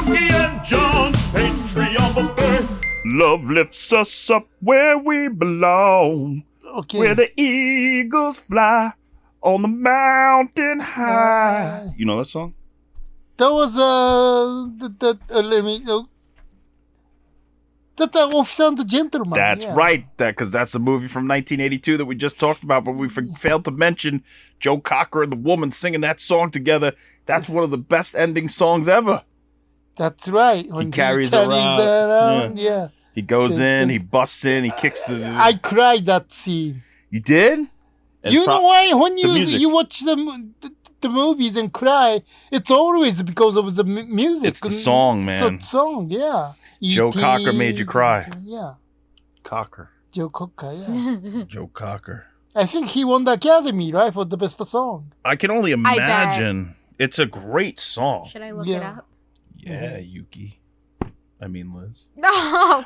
Yuki and John, patriot of earth. Love lifts us up where we belong. Okay. Where the eagles fly on the mountain high. You know that song? That was let me. That's an Officer and the Gentleman. That's right. Because that's a movie from 1982 that we just talked about, but we failed to mention Joe Cocker and the woman singing that song together. That's one of the best ending songs ever. That's right. When he carries that around. Yeah. He goes in, he busts in, he kicks the... I cried that scene. You did? You know why? When you watch the movies and cry, it's always because of the music. It's the song, man. It's the song, yeah. Joe Cocker made you cry. Yeah. Cocker. Joe Cocker, yeah. Joe Cocker. I think he won the Academy, right, for the best song. I can only imagine. It's a great song. Should I look it up? Yeah, Yuki. I mean, Liz. No.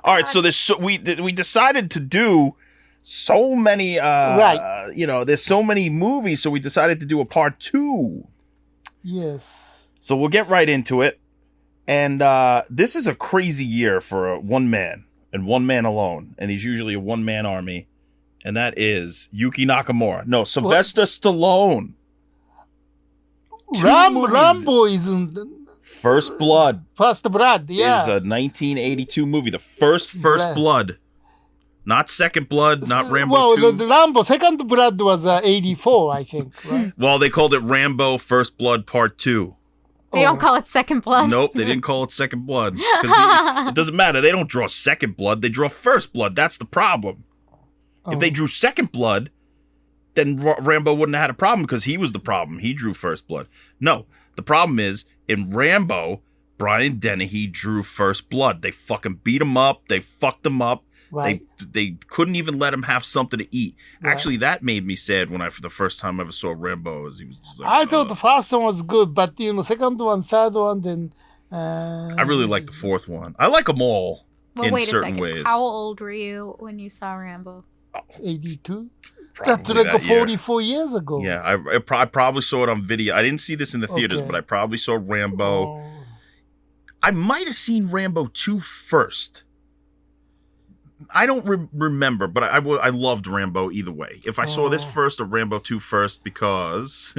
All right, so we decided to do so many. Right. You know, there's so many movies, so we decided to do a part 2. Yes. So we'll get right into it. And this is a crazy year for one man and one man alone. And he's usually a one-man army. And that is Yuki Nakamura. No, Sylvester Stallone. Rambo isn't... First Blood. First Blood, yeah. Is a 1982 movie. The first Blood. Not Second Blood, not Rambo 2. Well, the Rambo, Second Blood was 84, I think, right? Well, they called it Rambo First Blood Part 2. They don't call it Second Blood. Nope, they didn't call it Second Blood. It doesn't matter. They don't draw Second Blood. They draw First Blood. That's the problem. If they drew Second Blood, then Rambo wouldn't have had a problem because he was the problem. He drew First Blood. No, the problem is, in Rambo, Brian Dennehy drew First Blood. They fucking beat him up. They fucked him up. Right. They couldn't even let him have something to eat. Right. Actually, that made me sad when for the first time I ever saw Rambo. He was just like, I thought the first one was good, but second one, third one, then... I really like the fourth one. I like them all in certain ways. How old were you when you saw Rambo? 82? That's like 44 years ago. Yeah, I probably saw it on video. I didn't see this in the theaters, but I probably saw Rambo. Oh. I might have seen Rambo 2 first. I don't remember, but I loved Rambo either way. If I saw this first or Rambo 2 first, because...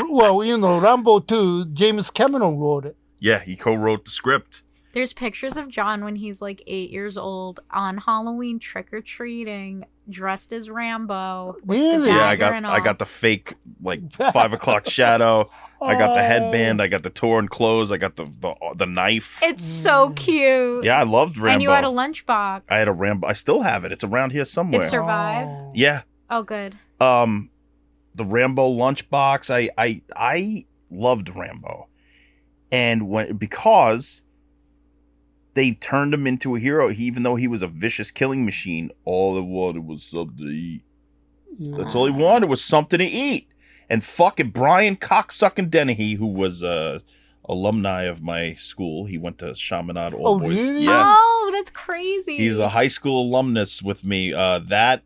Well, Rambo 2, James Cameron wrote it. Yeah, he co-wrote the script. There's pictures of John when he's like 8 years old on Halloween trick-or-treating, dressed as Rambo. Really? Yeah, I got the fake, 5 o'clock shadow. I got the headband. I got the torn clothes. I got the knife. It's so cute. Yeah, I loved Rambo. And you had a lunchbox. I had a Rambo. I still have it. It's around here somewhere. It survived? Yeah. Oh, good. The Rambo lunchbox. I loved Rambo. And because they turned him into a hero, even though he was a vicious killing machine, all he wanted was something to eat. Yeah. That's all he wanted was something to eat. And fucking Brian Cocksucking Dennehy, who was alumni of my school. He went to Chaminade All Boys. Really? Yeah. Oh, that's crazy. He's a high school alumnus with me.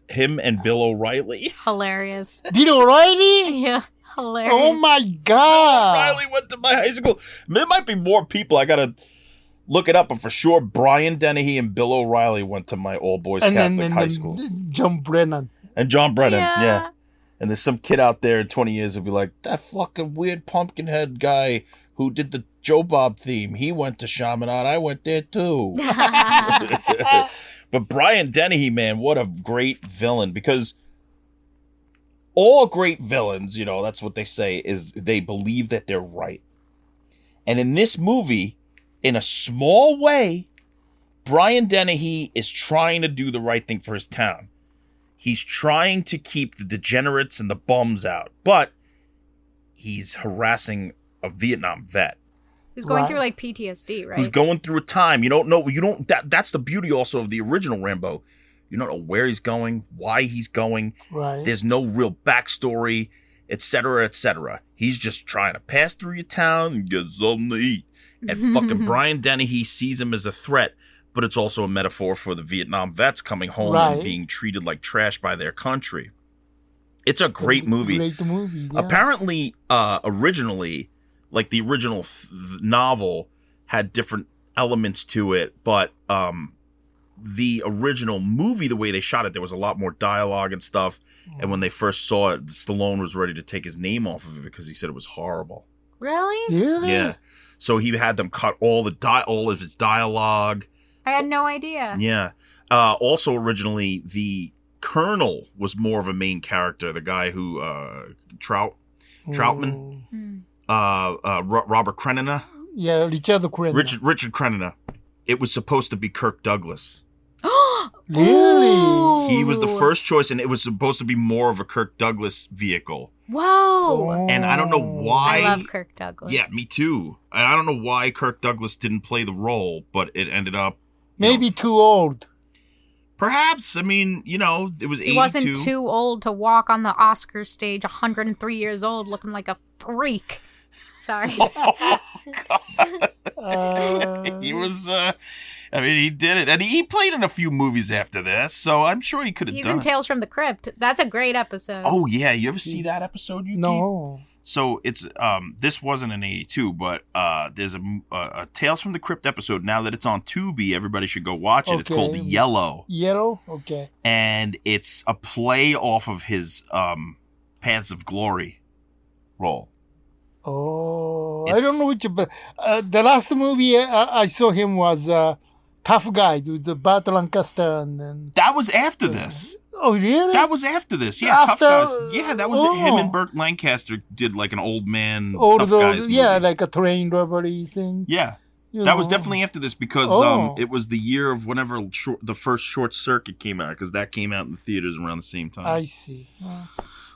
Him and Bill O'Reilly. Hilarious. Bill O'Reilly? Yeah, hilarious. Oh my God. Bill O'Reilly went to my high school. There might be more people. I got to look it up, but for sure, Brian Dennehy and Bill O'Reilly went to my all boys Catholic high school. John Brennan. And John Brennan, yeah. And there's some kid out there in 20 years who'll be like, that fucking weird Pumpkinhead guy who did the Joe Bob theme. He went to Chaminade. I went there too. But Brian Dennehy, man, what a great villain. Because all great villains, that's what they say, is they believe that they're right. And in this movie, in a small way, Brian Dennehy is trying to do the right thing for his town. He's trying to keep the degenerates and the bums out, but he's harassing a Vietnam vet. Who's going through PTSD, right? Who's going through a time. That's the beauty also of the original Rambo. You don't know where he's going, why he's going. Right. There's no real backstory, etc., etc. He's just trying to pass through your town and get something to eat. And fucking Brian Dennehy sees him as a threat, but it's also a metaphor for the Vietnam vets coming home and being treated like trash by their country. It's a great movie. Great movie, yeah. Apparently, originally, the original novel had different elements to it, but the original movie, the way they shot it, there was a lot more dialogue and stuff. And when they first saw it, Stallone was ready to take his name off of it because he said it was horrible. Really? Yeah. So he had them cut all of his dialogue. I had no idea. Yeah. Also, originally, the Colonel was more of a main character. The guy who Troutman, Robert Crenna. Yeah, Richard Crenna. Richard Crenna. It was supposed to be Kirk Douglas. Really? He was the first choice, and it was supposed to be more of a Kirk Douglas vehicle. Whoa. And I don't know why. I love Kirk Douglas. Yeah, me too. And I don't know why Kirk Douglas didn't play the role, but it ended up maybe too old. Perhaps. I mean, it was 82. He wasn't too old to walk on the Oscar stage, 103 years old, looking like a freak. Sorry. He was, he did it. And he played in a few movies after this, so I'm sure he could have done it. He's in Tales from the Crypt. That's a great episode. Oh, yeah. You ever see that episode, Yuki? No. So it's, this wasn't in 82, but there's a Tales from the Crypt episode. Now that it's on Tubi, everybody should go watch it. Okay. It's called Yellow. Yellow? Okay. And it's a play off of his Paths of Glory role. Oh, I don't know which, but the last movie I saw him was Tough Guy with the Burt Lancaster, and then that was after this. Oh, really? That was after this. Yeah, Tough Guys. Yeah, that was him and Burt Lancaster did like an old man Tough Guys movie. Yeah, like a train robbery thing. Yeah. That was definitely after this because it was the year of whenever the first Short Circuit came out, because that came out in the theaters around the same time. I see.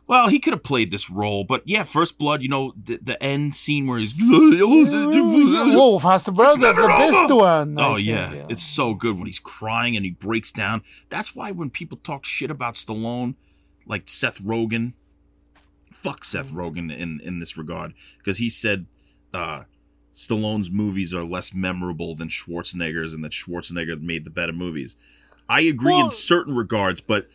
Well, he could have played this role, but yeah, First Blood, the end scene where he's... Whoa, First Blood, that's the best one. Oh, yeah. It's so good when he's crying and he breaks down. That's why when people talk shit about Stallone, like Seth Rogen, fuck Seth Rogen in this regard, because he said Stallone's movies are less memorable than Schwarzenegger's and that Schwarzenegger made the better movies. I agree in certain regards, but...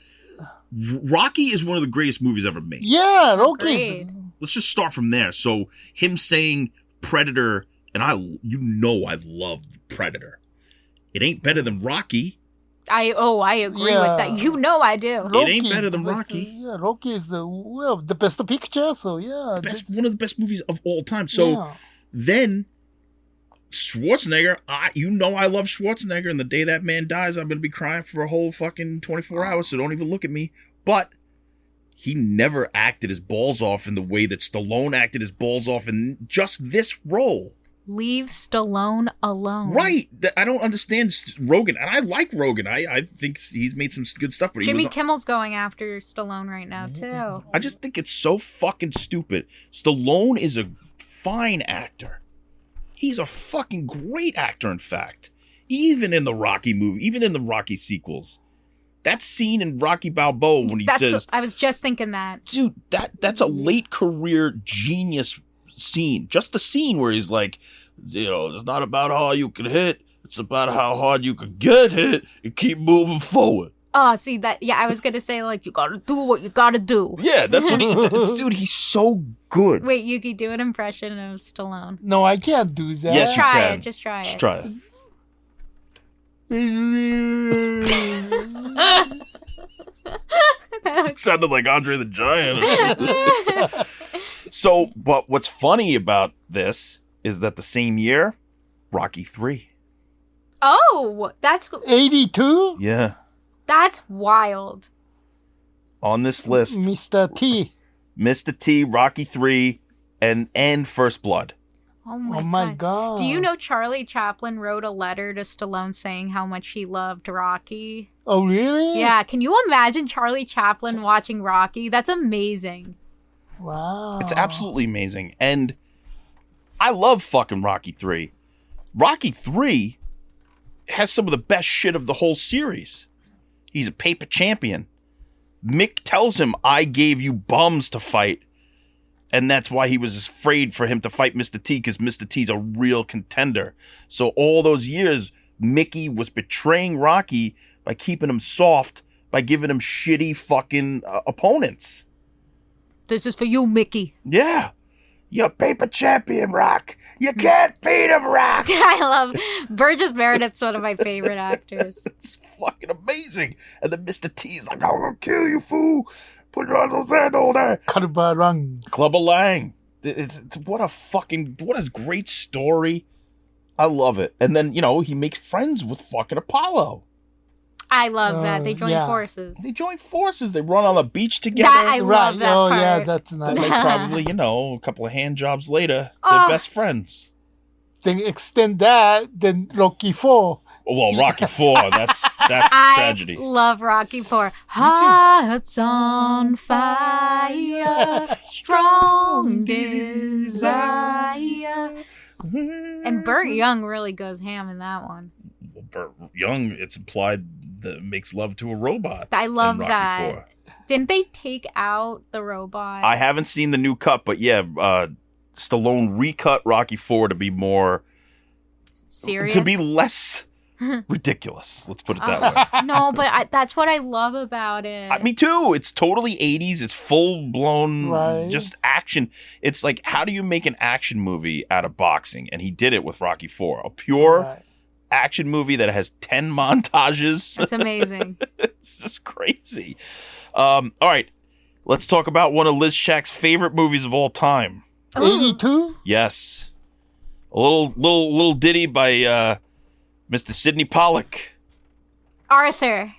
Rocky is one of the greatest movies ever made. Yeah, Rocky. Let's just start from there. So him saying Predator, and I love Predator. It ain't better than Rocky. I agree with that. I do. Rocky, it ain't better than Rocky. Yeah, Rocky is the best picture. So yeah, one of the best movies of all time. So then Schwarzenegger, I love Schwarzenegger, and the day that man dies, I'm going to be crying for a whole fucking 24 hours, so don't even look at me. But he never acted his balls off in the way that Stallone acted his balls off in just this role. Leave Stallone alone. Right. I don't understand Rogan, and I like Rogan. I think he's made some good stuff. But Jimmy Kimmel's going after Stallone right now, too. I just think it's so fucking stupid. Stallone is a fine actor. He's a fucking great actor, in fact. Even in the Rocky movie, even in the Rocky sequels. That scene in Rocky Balboa when he says... I was just thinking that. Dude, that's a late career genius scene. Just the scene where he's like, it's not about how you can hit. It's about how hard you can get hit and keep moving forward. Oh, see that? Yeah, I was gonna say you gotta do what you gotta do. Yeah, that's what dude. He's so good. Wait, Yuki, do an impression of Stallone. No, I can't do that. Yes, try it. Just try it. Just try it. It sounded like Andre the Giant. So, but what's funny about this is that the same year, Rocky 3. Oh, that's 82. Yeah. That's wild. On this list, Mr. T, Rocky 3, and First Blood. Oh my God. Do you know Charlie Chaplin wrote a letter to Stallone saying how much he loved Rocky? Oh, really? Yeah. Can you imagine Charlie Chaplin watching Rocky? That's amazing. Wow. It's absolutely amazing. And I love fucking Rocky 3. Rocky 3 has some of the best shit of the whole series. He's a paper champion. Mick tells him, I gave you bums to fight. And that's why he was afraid for him to fight Mr. T, because Mr. T's a real contender. So all those years, Mickey was betraying Rocky by keeping him soft, by giving him shitty fucking opponents. This is for you, Mickey. Yeah. You're paper champion, Rock. You can't beat him, Rock. I love Burgess Meredith's one of my favorite actors. It's fucking amazing. And then Mr. T is like, I'm going to kill you, fool. Put it on those hand all there. Clubber Lang. Clubber Lang. It's what a great story. I love it. And then, he makes friends with fucking Apollo. I love that. They join forces. They join forces. They run on the beach together. I love that part. Yeah, that's nice. Then they probably, a couple of hand jobs later, they're best friends. Then extend that, then Rocky 4. Well, Rocky 4, that's tragedy. I love Rocky 4. Hearts on fire, strong desire. And Burt Young really goes ham in that one. Well, Burt Young, it's implied that makes love to a robot. I love in Rocky that. 4. Didn't they take out the robot? I haven't seen the new cut, but yeah, Stallone recut Rocky 4 to be more... Serious? To be less... ridiculous. Let's put it that way. No, but that's what I love about it. Me too. It's totally 80s. It's full-blown just action. It's like, how do you make an action movie out of boxing? And he did it with Rocky 4. A pure action movie that has 10 montages. It's amazing. It's just crazy. All right. Let's talk about one of Liz Schack's favorite movies of all time. 82? Yes. A little ditty by... Mr. Sidney Pollack. Arthur.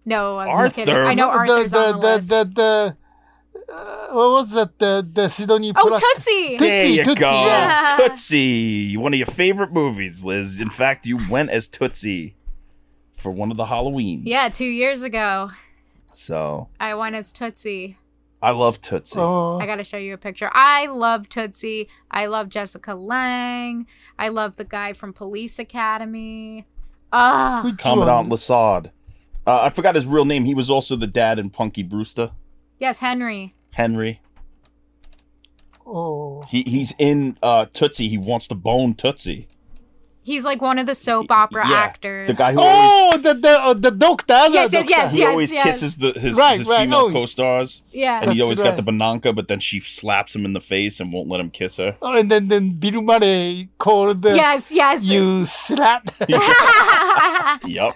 No, I'm just kidding. Arthur? I know Arthur's on the list. What was that? The Sidney Pollack? Tootsie! There you Tootsie, go. yeah. Tootsie. One of your favorite movies, Liz. In fact, you went as Tootsie for one of the Halloweens. Yeah, 2 years ago. So. I went as Tootsie. I love Tootsie. Oh. I gotta show you a picture. I love Tootsie. I love Jessica Lange. I love the guy from Police Academy. Commandant Lassard. I forgot his real name. He was also the dad in Punky Brewster. Yes, Henry. Oh. He's in Tootsie. He wants to bone Tootsie. He's like one of the soap opera actors. The guy who the doctor. Yes. He always kisses his female co-stars. Yeah. And he always got the bananka, but then she slaps him in the face and won't let him kiss her. Oh, and then Bill Murray called Yes. you slut. Yep.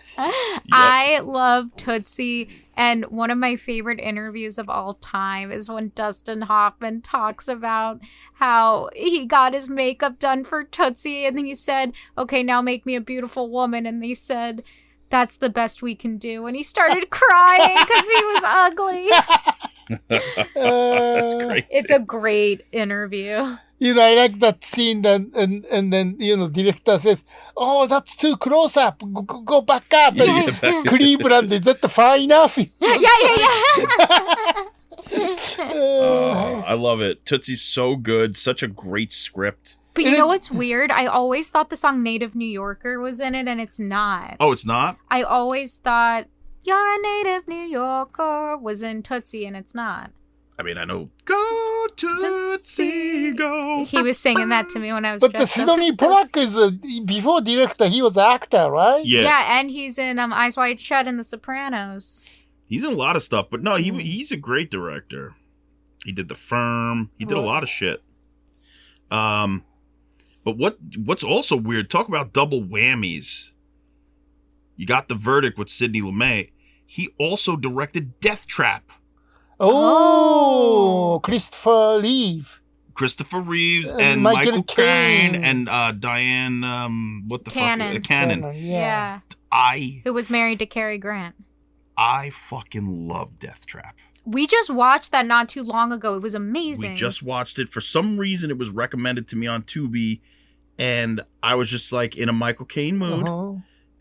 I love Tootsie. And one of my favorite interviews of all time is when Dustin Hoffman talks about how he got his makeup done for Tootsie and he said, okay, now make me a beautiful woman. And they said, that's the best we can do. And he started crying because he was ugly. That's crazy. It's a great interview. I like that scene, and then, director says, oh, that's too close up. Go back up. And Cleveland, is that far enough? Yeah. I love it. Tootsie's so good. Such a great script. But you know what's weird? I always thought the song Native New Yorker was in it, and it's not. Oh, it's not? I always thought, You're a Native New Yorker was in Tootsie, and it's not. I mean, I know, go Tootsie, go. He was singing that to me when I was But the dressed up Sidney as Pollack Tootsie. is, before director, he was an actor, right? Yeah, and he's in Eyes Wide Shut and The Sopranos. He's in a lot of stuff, but no, he's a great director. He did The Firm. He did a lot of shit. But what's also weird, talk about double whammies. You got The Verdict with Sidney Lumet. He also directed Death Trap. Oh, Christopher Reeve and Michael Caine and Diane Cannon. Yeah. Who was married to Cary Grant. I fucking love Death Trap. We just watched that not too long ago. It was amazing. We just watched it. For some reason, it was recommended to me on Tubi, and I was just like in a Michael Caine mood.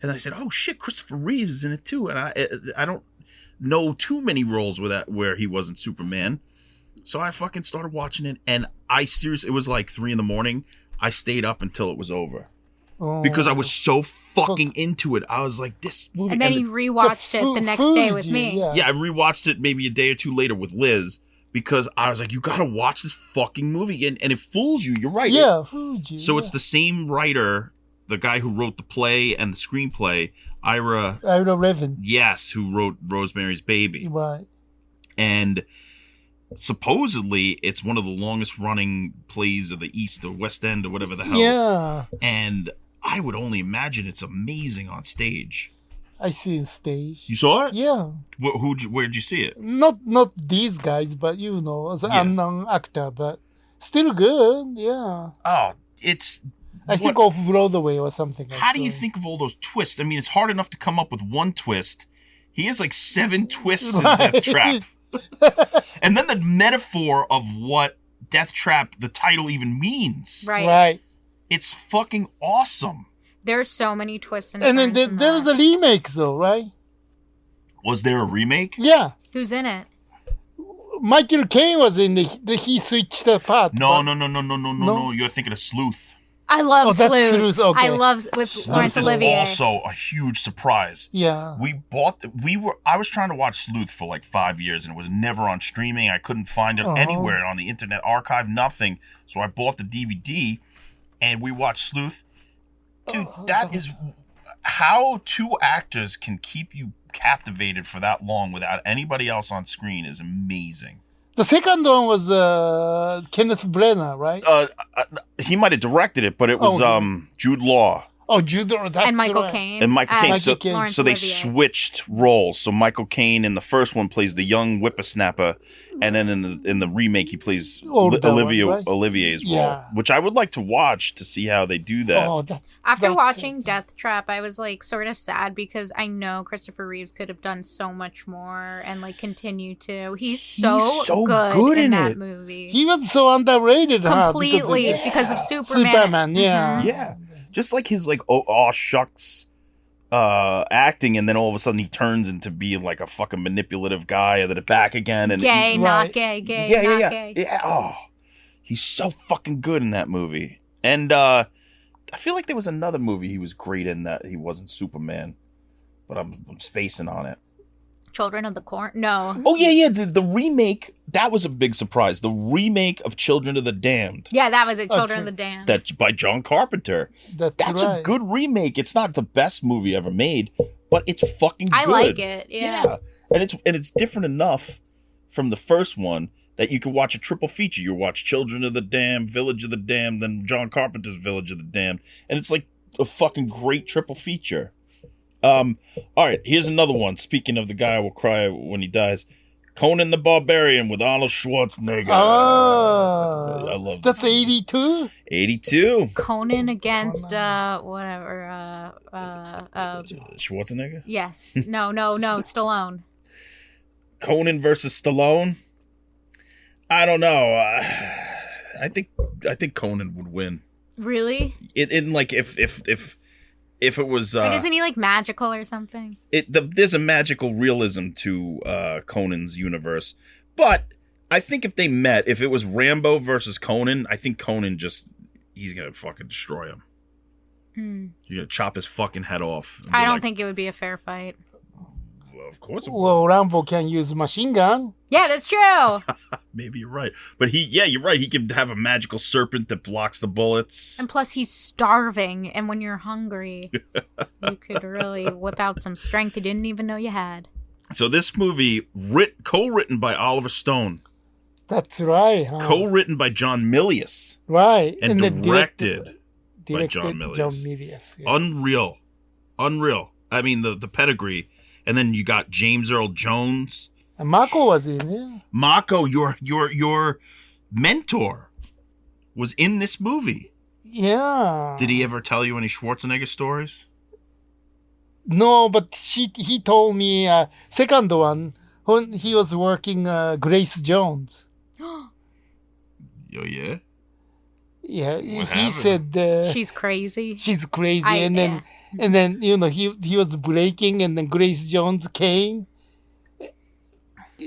And I said, "Oh shit, Christopher Reeves is in it too." And I don't know too many roles where he wasn't Superman, so I fucking started watching it, and it was like 3 a.m. I stayed up until it was over because I was so fucking into it. I was like, this movie. And then he rewatched it the next day with me. Yeah, I rewatched it maybe a day or two later with Liz because I was like, you gotta watch this fucking movie, and it fools you. You're right. Yeah, fools you. So it's the same writer, the guy who wrote the play and the screenplay, Ira Levin. Yes, who wrote Rosemary's Baby. Right. And supposedly it's one of the longest running plays of the East or West End or whatever the hell. Yeah. And I would only imagine it's amazing on stage. I see in stage. You saw it? Yeah. Where'd you see it? Not these guys, but as an Yeah. unknown actor, but still good. Yeah. Oh, it's. I think off Broadway or something. How do you think of all those twists? I mean, it's hard enough to come up with one twist. He has like 7 twists in Death Trap. And then the metaphor of what Death Trap, the title, even means. Right. It's fucking awesome. There's so many twists and And then turns in there was that. a remake, though, right? Was there a remake? Yeah. Who's in it? Michael Caine was in he switched the part. No. No? You're thinking of Sleuth. I love that's Sleuth. Sleuth, okay. I love with Sleuth Laurence is Olivier. also a huge surprise. Yeah. I was trying to watch Sleuth for like 5 years and it was never on streaming. I couldn't find it anywhere on the Internet Archive, nothing. So I bought the DVD and we watched Sleuth. Dude, that is how 2 actors can keep you captivated for that long without anybody else on screen is amazing. The second one was Kenneth Branagh, right? He might have directed it, but it was Jude Law. Oh, Jude, that's And Michael right. Caine. And Michael Caine. as Michael Caine. Laurence So they Olivier. switched roles. So Michael Caine in the first one plays the young whippersnapper, and then in the remake he plays Older one, right? Olivier's role, Yeah. which I would like to watch to see how they do that. Oh, After that's watching it. Death Trap, I was like sort of sad because I know Christopher Reeves could have done so much more and like continue to. He's so good in that it. movie. He was so underrated. Completely because of Superman. Yeah. Mhm. Yeah, just like his like oh shucks acting, and then all of a sudden he turns into being like a fucking manipulative guy, and then back again, and Gay, Right. not gay, gay, not gay. Yeah. Oh, he's so fucking good in that movie. And I feel like there was another movie he was great in that he wasn't Superman, but I'm spacing on it. Children of the Corn? No. Oh yeah. The remake, that was a big surprise. The remake of Children of the Damned. Yeah, that was it. Oh, Children true. of the Damned. That's by John Carpenter. That's A right. good remake. It's not the best movie ever made, but it's fucking good. I like it. Yeah. And it's different enough from the first one that you could watch a triple feature. You watch Children of the Damned, Village of the Damned, then John Carpenter's Village of the Damned, and it's like a fucking great triple feature. All right, here's another one. Speaking of the guy who will cry when he dies, Conan the Barbarian with Arnold Schwarzenegger. Oh, I love that's this. 82. 82. Conan against Conan. whatever. Schwarzenegger. Yes. No. Stallone. Conan versus Stallone. I don't know. I think Conan would win. Really? If it was Wait, isn't he like magical or something? there's a magical realism to Conan's universe, but I think if they met, if it was Rambo versus Conan, I think Conan he's gonna fucking destroy him. He's gonna chop his fucking head off. and I be don't like, think it would be a fair fight. Well, of course, Well, Rambo can use machine gun. Yeah, that's true. maybe you're right, but you're right. He could have a magical serpent that blocks the bullets. And plus, he's starving, and when you're hungry, you could really whip out some strength you didn't even know you had. So this movie, co-written by Oliver Stone, That's right. Huh? co-written by John Milius, Right. and then directed by directed John Milius. John Milius. Yeah. Unreal. I mean the pedigree, and then you got James Earl Jones, And Mako was in, yeah. Mako, your mentor, was in this movie. Yeah. Did he ever tell you any Schwarzenegger stories? No, but he told me second one when he was working Grace Jones. Oh yeah. Yeah, What he happened? said She's crazy. she's crazy, and then he was breaking, and then Grace Jones came.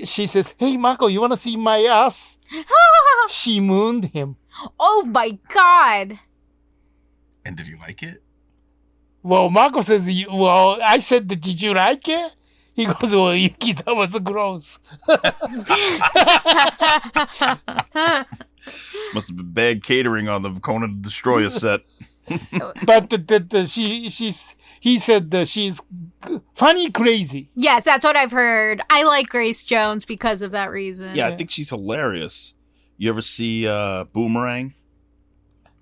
She says, "Hey, Mako, you want to see my ass?" She mooned him. Oh my god. And did he like it? Well, Mako says, "Well, I said, did you like it?" He goes, "Well, Yuki, that was gross." Must have been bad catering on the Conan the Destroyer set. But he said that she's funny crazy. Yes, that's what I've heard. I like Grace Jones because of that reason. Yeah, I think she's hilarious. You ever see Boomerang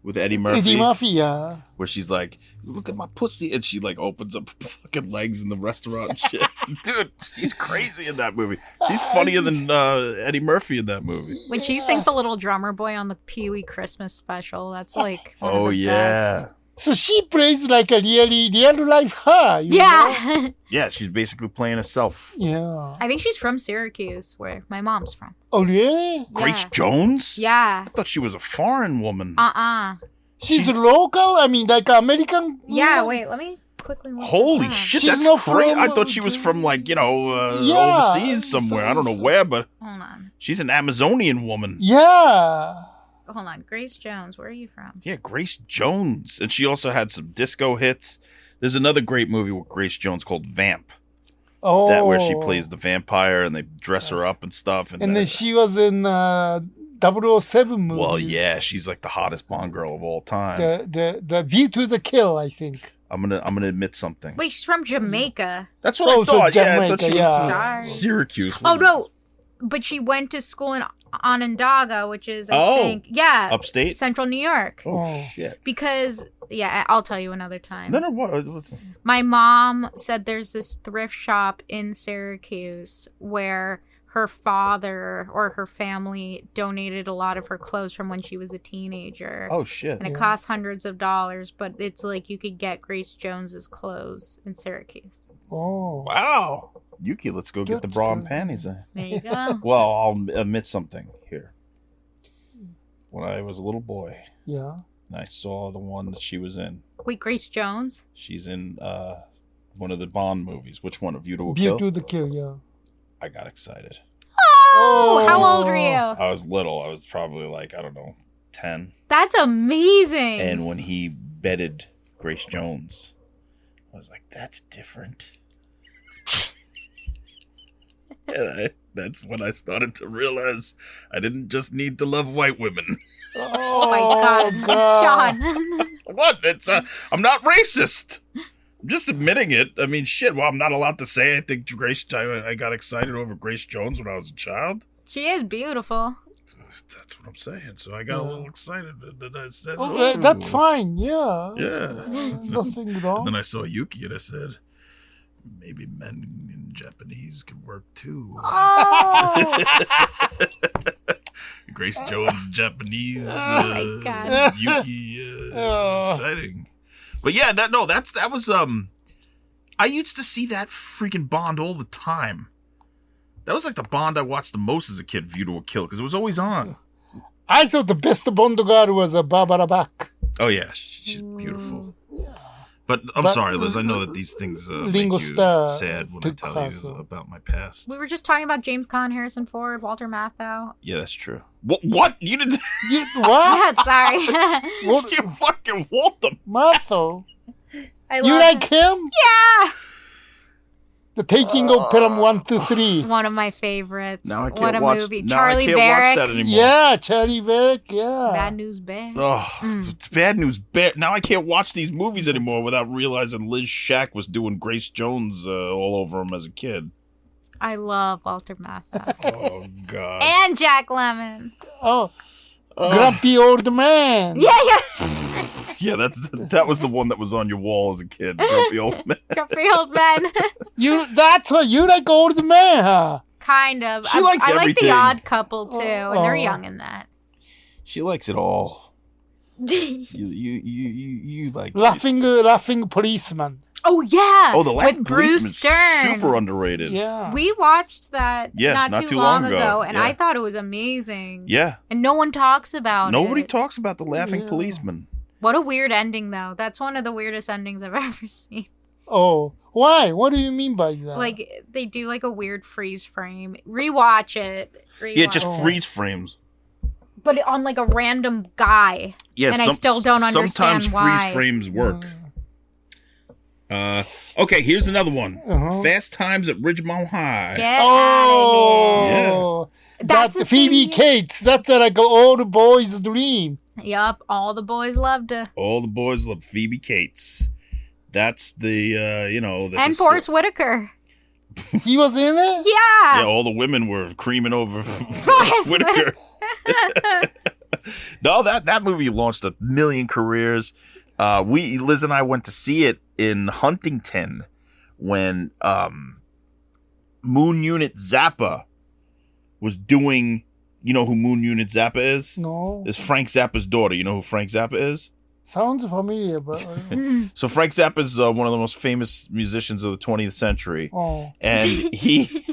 with Eddie Murphy? Eddie Murphy, yeah. Where she's like, look at my pussy. And she like opens up her fucking legs in the restaurant and shit. Dude, she's crazy in that movie. She's funnier than Eddie Murphy in that movie. When she sings the little drummer boy on the Pee-wee Christmas special, that's like one of the best. So she plays like a real life her. You know? Yeah. Yeah, she's basically playing herself. Yeah. I think she's from Syracuse, where my mom's from. Oh, really? Grace Yeah. Jones? Yeah. I thought she was a foreign woman. She's local? I mean, like American? Yeah, wait, let me quickly look Holy this up. shit, She's that's not crazy. from, I thought she was from like, Yeah, overseas somewhere. I don't know where, but Hold on. she's an Amazonian woman. Yeah. Hold on. Grace Jones, where are you from? Yeah, Grace Jones. And she also had some disco hits. There's another great movie with Grace Jones called Vamp. Oh. That where she plays the vampire and they dress her up and stuff. And then she was in 007 movie. Well, yeah, she's like the hottest Bond girl of all time. The View to the Kill, I think. I'm gonna admit something. Wait, she's from Jamaica. That's what I so thought. Yeah, I thought Jamaica, she was Sorry. Syracuse. Oh, no. But she went to school in Onondaga, which is, I think, Upstate? Central New York. Oh, shit. Because, I'll tell you another time. No, what's My mom said there's this thrift shop in Syracuse where her father or her family donated a lot of her clothes from when she was a teenager. Oh, shit. And it costs hundreds of dollars, but it's like you could get Grace Jones's clothes in Syracuse. Oh. Wow. Yuki, let's go get the bra and panties. There you go. Well, I'll admit something here. When I was a little boy, Yeah. and I saw the one that she was in. Wait, Grace Jones? She's in one of the Bond movies. Which one? View to a View Kill? to the Kill, yeah. I got excited. Oh, how old were you? I was little. I was probably like, I don't know, 10. That's amazing. And when he bedded Grace Jones, I was like, that's different. And that's when I started to realize I didn't just need to love white women. Oh my God, Sean. What? I'm not racist. I'm just admitting it. I mean, shit. Well, I'm not allowed to say I think I got excited over Grace Jones when I was a child. She is beautiful. That's what I'm saying. So I got a little excited and I said, That's fine, yeah. Yeah. Nothing wrong. And then I saw Yuki and I said, maybe men in Japanese can work too. Oh, Grace Jones, Japanese. my God. Yuki, exciting. But yeah, that was I used to see that freaking Bond all the time. That was like the Bond I watched the most as a kid, View to a Kill, because it was always on. I thought the best Bond girl was Barbara Bach. Oh yeah, she's beautiful. But I'm sorry, Liz. I know that these things make Lingo you Star sad when I took tell her, you so. about my past. We were just talking about James Caan, Harrison Ford, Walter Matthau. Yeah, that's true. What? You didn't? What? Sorry. What? You fucking Walter. Martha? I You love like him. him? Yeah. The Taking of Pelham 1, 2, 3. One of my favorites. Now I can't what a watch. movie. Now Charlie I can't watch that Barrick. anymore. Yeah, Charlie Beck, yeah. Bad News Bears. Oh, it's bad news. Now I can't watch these movies anymore without realizing Liz Schack was doing Grace Jones all over him as a kid. I love Walter Matthau. Oh God. And Jack Lemmon. Oh, grumpy old man. Yeah. Yeah, that was the one that was on your wall as a kid. Grumpy old man. Grumpy old men. That's what you like, old man, huh? Kind of. She likes I like everything. The Odd Couple too, and they're Oh. young in that. She likes it all. You like Laughing policeman. Oh yeah. Oh, the Laughing with Bruce Policeman's Stern. super underrated. Yeah. We watched that Yeah, not too long ago, and yeah. I thought it was amazing. Yeah. And no one talks about Nobody it. talks about the Laughing Yeah. Policeman. What a weird ending, though. That's one of the weirdest endings I've ever seen. Oh, why? What do you mean by that? Like, they do, like, a weird freeze frame. Rewatch it. Yeah, just Oh. freeze frames. But on, like, a random guy. Yeah, And I still don't understand sometimes why. freeze frames work. Okay, here's another one. Uh-huh. Fast Times at Ridgemont High. Get out of here. Oh, That's that the Phoebe same- Cates. That's like an old boy's dream. Yup, all the boys loved her. All the boys love Phoebe Cates. That's the And Forrest Whitaker. He was in it? Yeah. Yeah, all the women were creaming over Forrest Whitaker. No, that movie launched a million careers. Liz and I went to see it in Huntington when Moon Unit Zappa was doing. You know who Moon Unit Zappa is? No. It's Frank Zappa's daughter. You know who Frank Zappa is? Sounds familiar, but... So Frank Zappa is one of the most famous musicians of the 20th century. Oh. And he...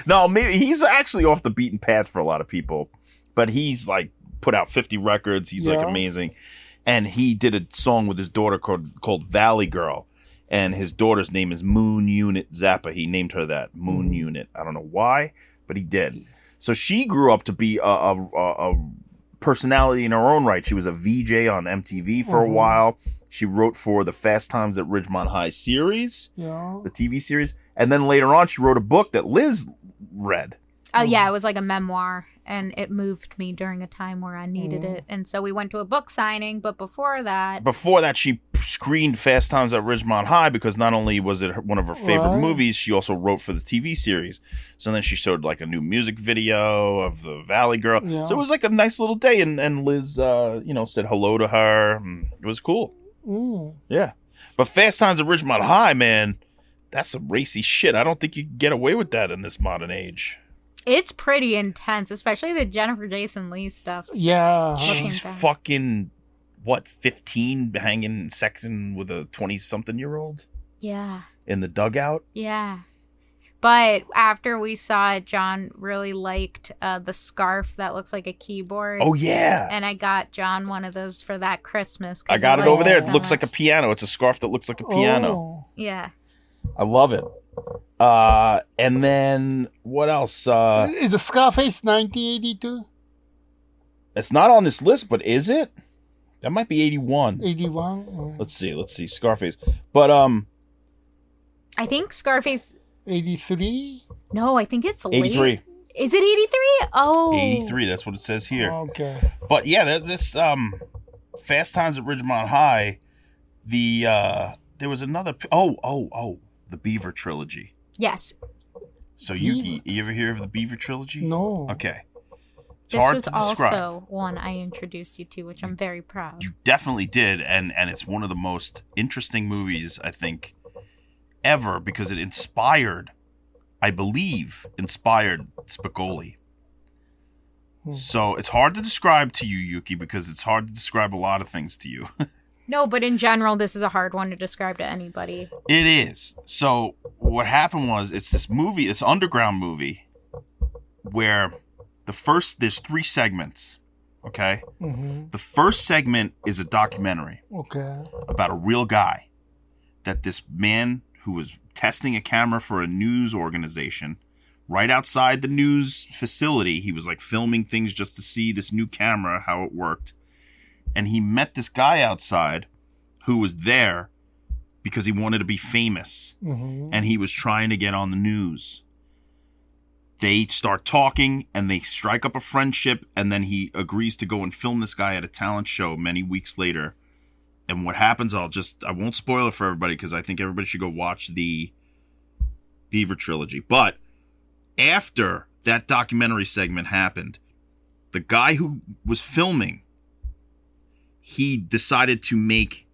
No, maybe he's actually off the beaten path for a lot of people. But he's like put out 50 records. He's like amazing. And he did a song with his daughter called Valley Girl. And his daughter's name is Moon Unit Zappa. He named her that, Moon Unit. I don't know why, but he did. So she grew up to be a personality in her own right. She was a VJ on MTV for a while. She wrote for the Fast Times at Ridgemont High series, the TV series. And then later on, she wrote a book that Liz read. Oh, yeah, it was like a memoir, and it moved me during a time where I needed it. And so we went to a book signing, but before that, she screened Fast Times at Ridgemont High because not only was it one of her favorite movies, she also wrote for the TV series. So then she showed like a new music video of the Valley Girl. Yeah. So it was like a nice little day, and Liz, said hello to her. It was cool. Yeah. But Fast Times at Ridgemont High, man, that's some racy shit. I don't think you can get away with that in this modern age. It's pretty intense, especially the Jennifer Jason Leigh stuff. Yeah. She's fucking, 15, hanging, sexing with a 20-something-year-old? Yeah. In the dugout? Yeah. But after we saw it, John really liked the scarf that looks like a keyboard. Oh, yeah. And I got John one of those for that Christmas. I got it over there. It looks like a piano. It's a scarf that looks like a piano. Oh. Yeah. I love it. And then what else? Is the Scarface 1982? It's not on this list, but is it? That might be 81. 81? Oh. Let's see. Scarface. But I think Scarface 83? No, I think it's late. 83. Is it 83? Oh. 83, that's what it says here. Okay. But yeah, this Fast Times at Ridgemont High, there was another the Beaver trilogy. Yes. So Yuki, you ever hear of the Beaver trilogy? No. Okay. It's this hard was to describe. Also one I introduced you to, which I'm very proud. You definitely did, and it's one of the most interesting movies, I think, ever, because it inspired Spicoli. So it's hard to describe to you, Yuki, because it's hard to describe a lot of things to you. No, but in general, this is a hard one to describe to anybody. It is. So what happened was, it's this movie, this underground movie, where there's 3 segments, okay? Mm-hmm. The first segment is a documentary about a real guy, that this man who was testing a camera for a news organization right outside the news facility. He was like filming things just to see this new camera, how it worked. And he met this guy outside who was there because he wanted to be famous. Mm-hmm. And he was trying to get on the news. They start talking and they strike up a friendship. And then he agrees to go and film this guy at a talent show many weeks later. And what happens, I won't spoil it for everybody because I think everybody should go watch the Beaver trilogy. But after that documentary segment happened, the guy who was filming, he decided to make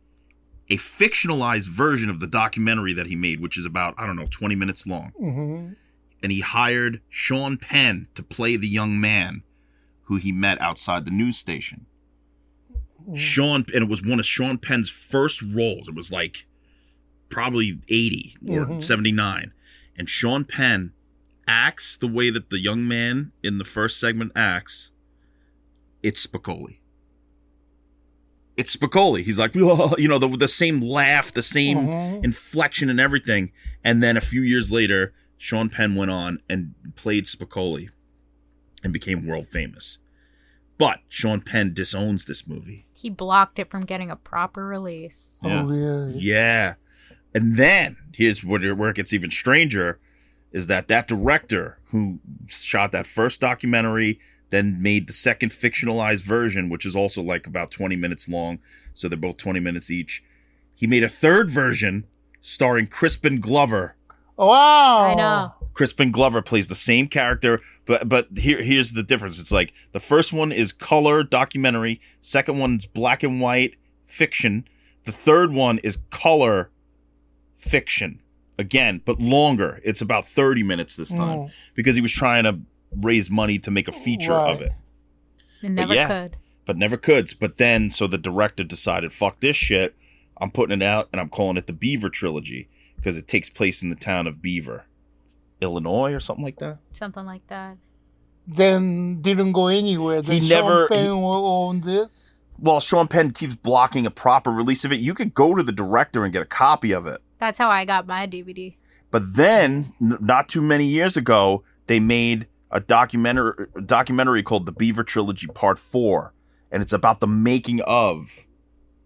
a fictionalized version of the documentary that he made, which is about, 20 minutes long. Mm-hmm. And he hired Sean Penn to play the young man who he met outside the news station. And it was one of Sean Penn's first roles. It was like probably 80 or 79. And Sean Penn acts the way that the young man in the first segment acts. It's Spicoli. It's Spicoli. He's like, the same laugh, the same inflection and everything. And then a few years later, Sean Penn went on and played Spicoli and became world famous. But Sean Penn disowns this movie. He blocked it from getting a proper release. Yeah. Oh, really? Yeah. And then, here's where it gets even stranger, is that director who shot that first documentary, then made the second fictionalized version, which is also like about 20 minutes long, so they're both 20 minutes each. He made a third version starring Crispin Glover. Wow. I know. Crispin Glover plays the same character, but here's the difference. It's like the first one is color documentary, second one's black and white fiction, the third one is color fiction again, but longer. It's about 30 minutes this time because he was trying to raise money to make a feature of it. It never could. But never could. But then, so the director decided, fuck this shit. I'm putting it out and I'm calling it the Beaver Trilogy because it takes place in the town of Beaver, Illinois or something like that. Something like that. Then didn't go anywhere. Then Sean Penn owned it. Well, Sean Penn keeps blocking a proper release of it. You could go to the director and get a copy of it. That's how I got my DVD. But then, not too many years ago, they made a documentary called The Beaver Trilogy Part 4. And it's about the making of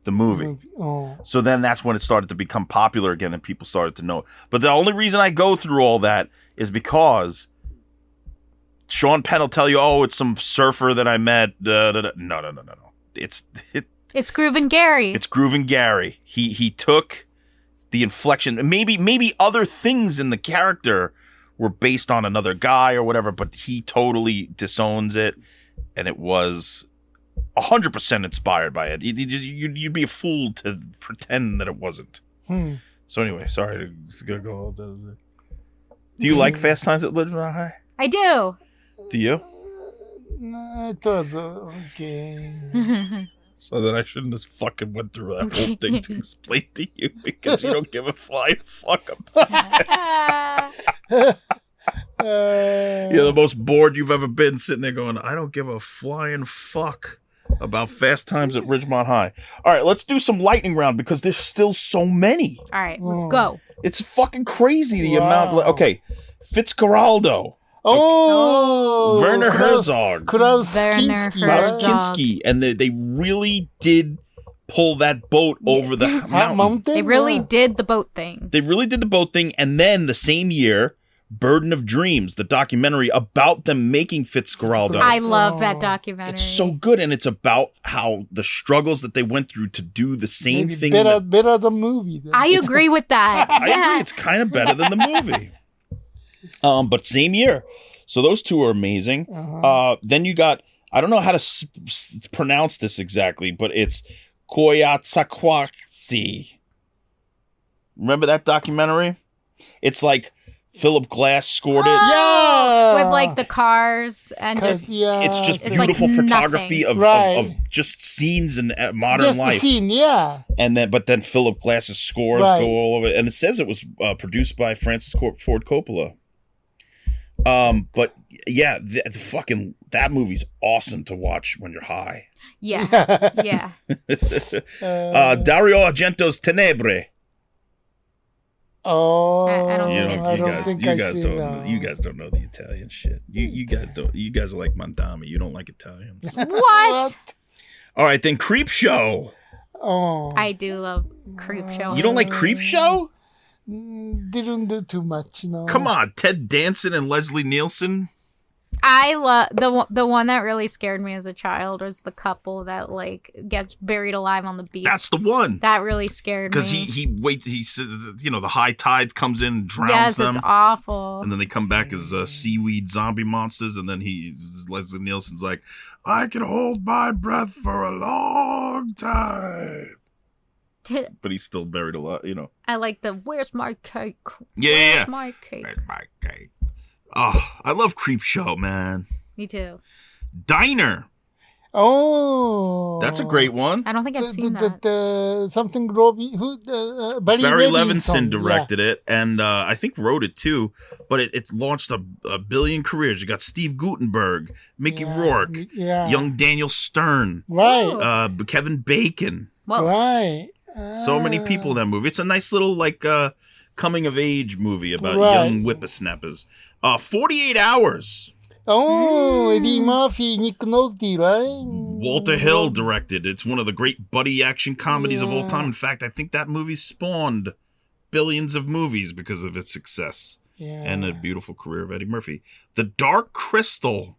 the movie. Oh. So then that's when it started to become popular again and people started to know. But the only reason I go through all that is because Sean Penn will tell you, oh, it's some surfer that I met. No. It's Groovin' Gary. It's Groovin' Gary. He took the inflection. Maybe other things in the character were based on another guy or whatever, but he totally disowns it. And it was 100% inspired by it. You'd be a fool to pretend that it wasn't. So anyway, sorry to go. Do you like Fast Times at Ridgemont High? I do. Do you? No, it was okay. So then I shouldn't have fucking went through that whole thing to explain to you because you don't give a flying fuck about it. You're the most bored you've ever been sitting there going, I don't give a flying fuck about Fast Times at Ridgemont High. All right, let's do some lightning round because there's still so many. All right, let's go. It's fucking crazy the amount. Okay, Fitzcarraldo. Oh, Werner Herzog. Krasinski. And they really did pull that boat over the mountain. They really did the boat thing. And then the same year, Burden of Dreams, the documentary about them making Fitzcarraldo. I love that documentary. It's so good, and it's about how the struggles that they went through to do the same thing. Better the movie. I agree with that. I agree. It's kind of better than the movie. But same year. So those two are amazing. Then you got, I don't know how to pronounce this exactly, but it's Koyaatsaqatsi. Remember that documentary? It's like Philip Glass scored it. Yeah. With like the cars and just... It's just it's beautiful like photography of just scenes in modern just life. The scene, yeah. And then Philip Glass's scores go all over it. And it says it was produced by Francis Ford Coppola. But yeah, that movie's awesome to watch when you're high. Yeah. Dario Argento's Tenebre. Oh, I don't think you guys don't know the Italian shit. You guys don't. You guys are like Mondami. You don't like Italians. What? All right, then Creep Show. Oh, I do love Creep Show. You don't like Creep Show? Didn't do too much, no. Come on, Ted Danson and Leslie Nielsen. I love the one that really scared me as a child was the couple that like gets buried alive on the beach. That's the one. That really scared me. Because he said, the high tide comes in and drowns them. Yes, it's awful. And then they come back as seaweed zombie monsters, and then Leslie Nielsen's like, I can hold my breath for a long time. But he's still buried alive, I like where's my cake? Yeah. Where's my cake? Where's my cake? Oh, I love Creep Show, man. Me too. Diner. Oh, that's a great one. I don't think I've seen that. Barry Levinson directed it, and I think wrote it too. But it launched a billion careers. You got Steve Guttenberg, Mickey Rourke, young Daniel Stern, right? Kevin Bacon, right. So many people in that movie. It's a nice little coming of age movie about young whippersnappers. 48 Hours. Oh, Eddie Murphy, Nick Nolte, right? Walter Hill directed. It's one of the great buddy action comedies of all time. In fact, I think that movie spawned billions of movies because of its success. Yeah. and the beautiful career of Eddie Murphy. The Dark Crystal.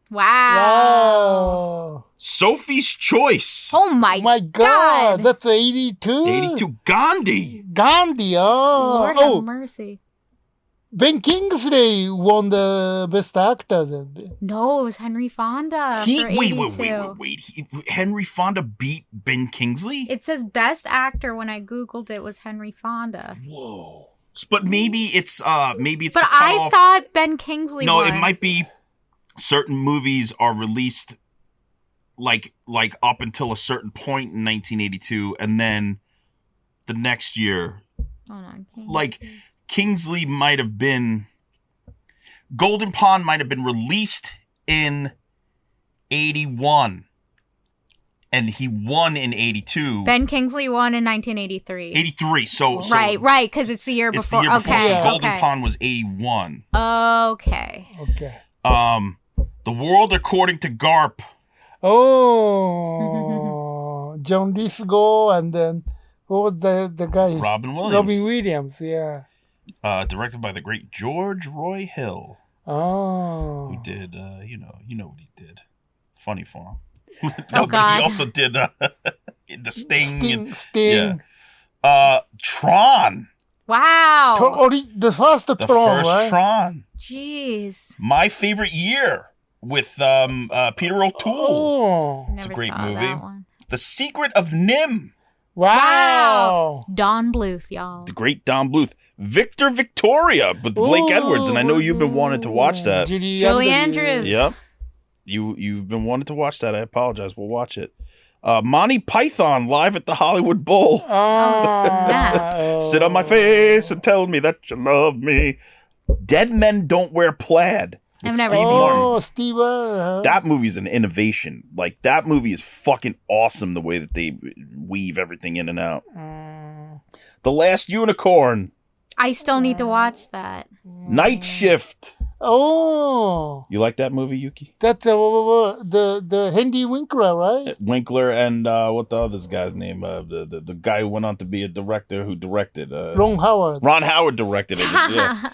Wow. Sophie's Choice. Oh my, Oh my God. That's 82? 82. Gandhi. Gandhi. Lord Oh. have mercy. Ben Kingsley won the Best Actor then. No, it was Henry Fonda for 82. Wait. Henry Fonda beat Ben Kingsley? It says best actor when I googled it was Henry Fonda. Whoa. But maybe it's But the I cutoff. thought Ben Kingsley No, won. it might be certain movies are released like up until a certain point in 1982, and then the next year, Hold on. like Kingsley might have been, Golden Pond might have been released in 81, and he won in 82. Ben Kingsley won in 1983. 83. So right, because it's the year it's before. the year before. Okay, So Golden okay. Pond was 81. Okay. Okay. The World According to Garp. Oh. John Lithgow, and then what was the guy? Robin Williams. Robin Williams, yeah. Directed by the great George Roy Hill, Oh. who did, you know what he did. Funny Farm. Oh, But God. he also did The Sting. Sting. Tron. Wow. The first The Tron, first right? Tron. Jeez. My favorite year with Peter O'Toole. Oh. Never a great saw movie. that one. The Secret of Nim. Wow. Don Bluth, y'all. The great Don Bluth. Victor Victoria with Blake Edwards, and I know you've been wanting to watch that. Joey Andrews. Yep. You've been wanting to watch that. I apologize. We'll watch it. Monty Python live at the Hollywood Bowl. snap. Sit on my face and tell me that you love me. Dead Men Don't Wear Plaid. I've with never Steve seen Martin. Oh, Steve. That movie's an innovation. Like, that movie is fucking awesome, the way that they weave everything in and out. The Last Unicorn. I still need to watch that. Night Shift. Oh. You like that movie, Yuki? That's the Henry Winkler, right? Winkler and what the other guy's name? The guy who went on to be a director who directed. Ron Howard. Ron Howard directed it. Yeah.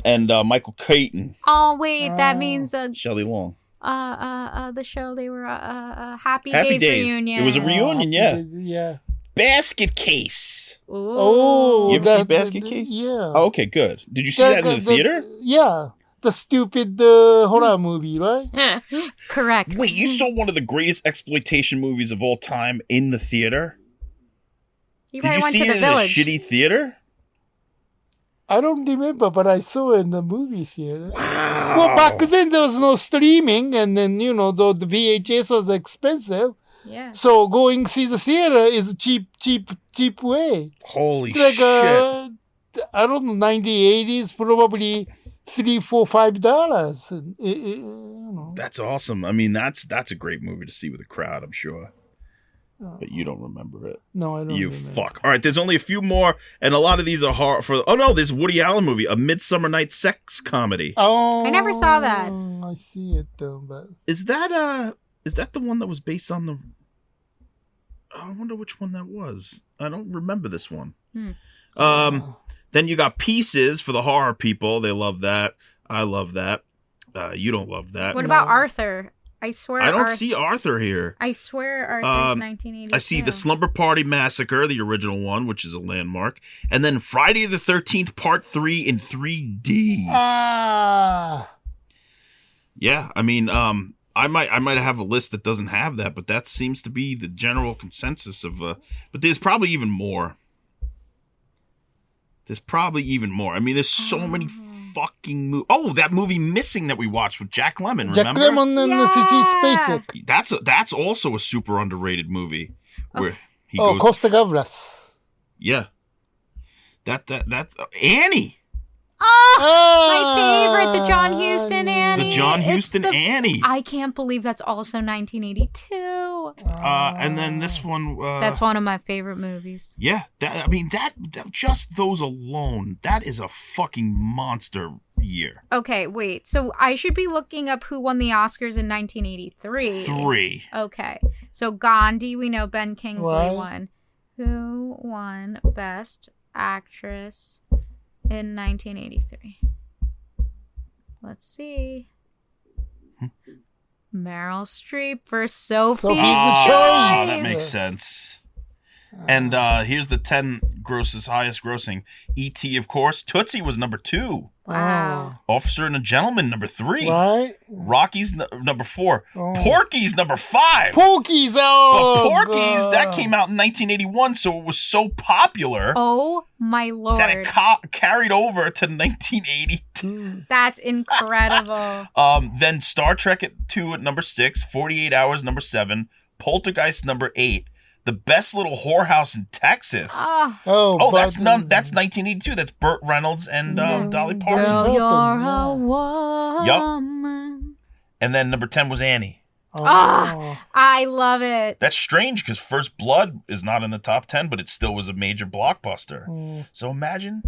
And Michael Keaton. Oh wait, that means Shelley Long. the show they were Happy Happy Days Days. reunion. It was a reunion, yeah. Yeah. Basket Case. Ooh. Oh. You ever see Basket Case? Yeah. Oh, okay, good. Did you see that in the theater? Yeah. The stupid horror movie, right? Correct. Wait, you saw one of the greatest exploitation movies of all time in the theater? You Did probably you went see to it the in village. a shitty theater? I don't remember, but I saw it in the movie theater. Wow. Well, back then there was no streaming, and then, the VHS was expensive. Yeah. So going see the theater is a cheap way. Holy It's like, shit. I don't know, 90s, probably $3, $4, $5. That's awesome. I mean, that's a great movie to see with a crowd, I'm sure. But you don't remember it. No, I don't You remember. fuck. All right, there's only a few more, and a lot of these are hard for. Oh no, there's a Woody Allen movie, A Midsummer Night's Sex Comedy. Oh, I never saw that. I see it though, but Is that the one that was based on the? I wonder which one that was. I don't remember this one. Then you got Pieces for the horror people. They love that. I love that. You don't love that. What about Arthur? I swear I don't see Arthur here. I swear Arthur's 1982. I see the Slumber Party Massacre, the original one, which is a landmark, and then Friday the 13th Part 3 in 3D. Yeah, I mean, I might have a list that doesn't have that, but that seems to be the general consensus of. But there's probably even more. I mean, there's so many fucking movies. Oh, that movie Missing that we watched with Jack Lemmon. Remember? Jack Lemmon and Sissy Spacek. That's also a super underrated movie where he goes. Costa Gavras. Yeah. That's Annie. My favorite, the John Huston Annie. The John Huston Annie. I can't believe that's also 1982. And then this one. That's one of my favorite movies. Yeah, that just those alone, that is a fucking monster year. Okay, wait. So I should be looking up who won the Oscars in 1983. 3. Okay. So Gandhi, we know Ben Kingsley Right. won. Who won Best Actress in 1983? Let's see. Meryl Streep for Sophie's Sophie's Choice. Choice. That makes sense. And here's the 10 highest grossing. E.T., of course. Tootsie was number 2. Wow. Officer and a Gentleman, number 3. Right? Rocky's number 4. Oh. Porky's number 5. Porky's, But Porky's, that came out in 1981, so it was so popular Oh my lord. that it carried over to 1982. That's incredible. Then Star Trek at 2 at number 6, 48 Hours number 7, Poltergeist number 8, The Best Little Whorehouse in Texas. Oh, That's 1982. That's Burt Reynolds and Dolly Parton. girl, you're yeah. a woman. And then number 10 was Annie. I love it. That's strange because First Blood is not in the top 10, but it still was a major blockbuster. So imagine.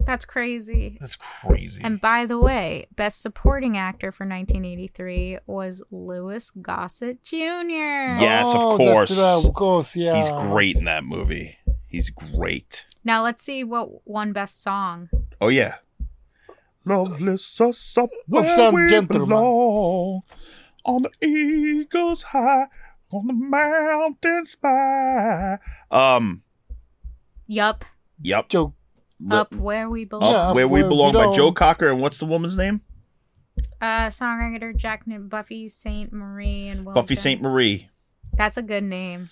That's crazy. That's crazy. And by the way, Best Supporting Actor for 1983 was Louis Gossett Jr. Yes, of course. Of course, yeah. He's great in that movie. He's great. Now let's see what won Best Song. Oh, yeah. Love lifts us up where some we gentleman. belong. On the eagle's high, on the mountain spire. Yup. Joke. Up Where We Belong. Yeah, Where We Where We Belong by Belong. Joe Cocker. And what's the woman's name? Songwriter Jack Buffy St. Marie and Will Buffy Jones. St. Marie. That's a good name.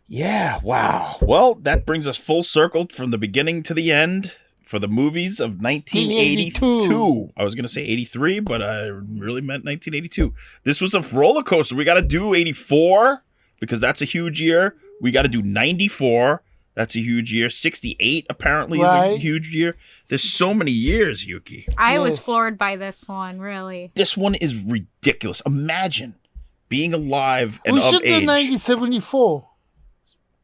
Yeah, wow. Well, that brings us full circle from the beginning to the end for the movies of 1982. I was going to say 83, but I really meant 1982. This was a roller coaster. We got to do 84 because that's a huge year. We got to do 94. That's a huge year. 68 apparently is a huge year. There's so many years, Yuki. I was Yes. floored by this one, really. This one is ridiculous. Imagine being alive and We of should do age. 1974.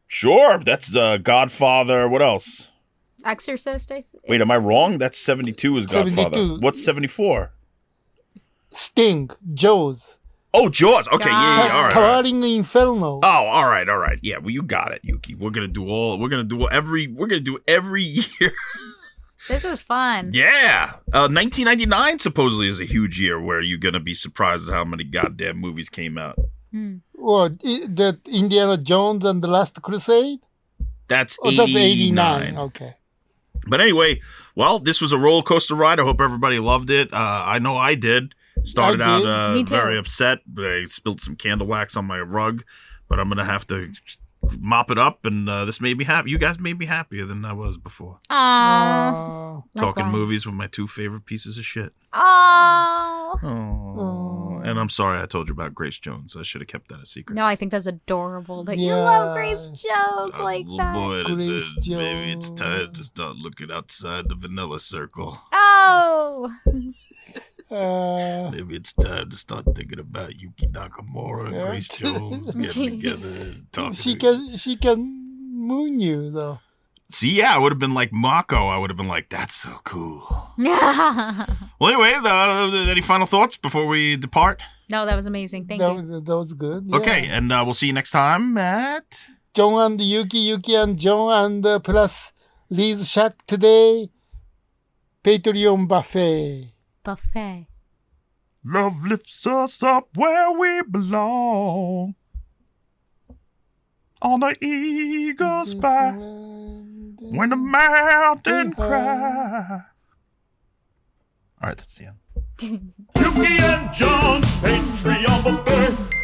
Sure, that's Godfather. What else? Exorcist, Wait, am I wrong? That's 72 is Godfather. 72. What's 74? Sting. Jaws. Oh, Jaws. Okay, yeah, all right. Towering Inferno. Oh, all right. Yeah, well, you got it, Yuki. We're gonna do every year. This was fun. Yeah. 1999 supposedly is a huge year where you're gonna be surprised at how many goddamn movies came out. What? That Indiana Jones and the Last Crusade? That's Oh, 89. that's 89. Okay. But anyway, well, this was a roller coaster ride. I hope everybody loved it. I know I did. Started I did. out Me too. very upset. I spilled some candle wax on my rug, but I'm going to have to mop it up, and this made me happy. You guys made me happier than I was before. Aww. Talking Likewise. movies with my two favorite pieces of shit. Aww. Oh. And I'm sorry I told you about Grace Jones. I should have kept that a secret. No, I think that's adorable that you Yes. love Grace Jones like little that. boy that Grace says, maybe it's Jones. time to start looking outside the vanilla circle. Oh. Maybe it's time to start thinking about Yuki Nakamura and Yeah. Grace Jones getting together and talking. She can moon you though. See, yeah, I would have been like Mako. I would have been like, that's so cool. No, Well, anyway, any final thoughts before we depart? that was amazing. Thank that you. was good. Yeah. Okay, and we'll see you next time at... John and Yuki and John and plus Liz Schack today. Patreon buffet. Buffet. Love lifts us up where we belong. On the eagle's spire. When the mountain cry. All right, that's the end. Yuki and John, Patreon buffet.